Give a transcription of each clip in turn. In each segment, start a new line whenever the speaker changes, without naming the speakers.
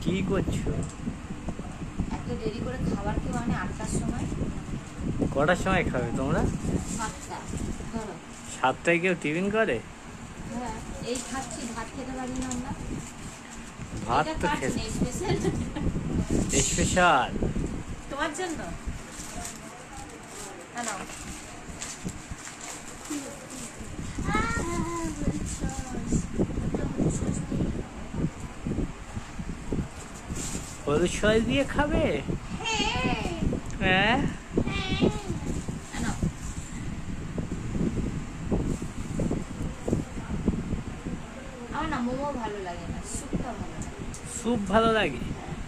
কি করছো?
এত দেরি করে খাবার কেউ আনে 8টার সময়?
কটার সময় খাবে তোমরা?
7টা ধরো।
7টায় কেউ টিফিন করে?
হ্যাঁ, এই খাচ্ছি, ভাত খেতে পারি না আমরা।
ভাত
এটা
তো
কার
খেতে
জন্য? Special
special.
তোমার জন্য। নাও।
হলুদ সস দিয়ে খাবে? হ্যাঁ।
নাও। আমার না মোমো ভালো লাগে না, স্যুপটা ভালো লাগে।
স্যুপ ভালো লাগে?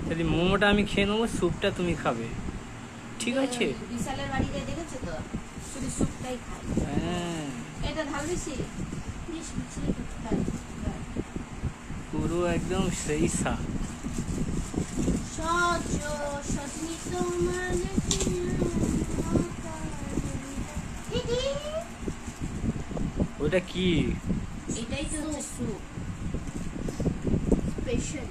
তাহলে মোমোটা আমি খেয়ে নেবো, স্যুপটা তুমি খাবে, ঠিক আছে?
বিশালের বাড়িতে দেখেছো তো, শুধু স্যুপটাই খায়।
হ্যাঁ,
এটা ঢাল বেশি।
পুরো একদম সেই সা। ওটা কি?
এটাই তো হচ্ছে স্যুপ।
স্পেশাল।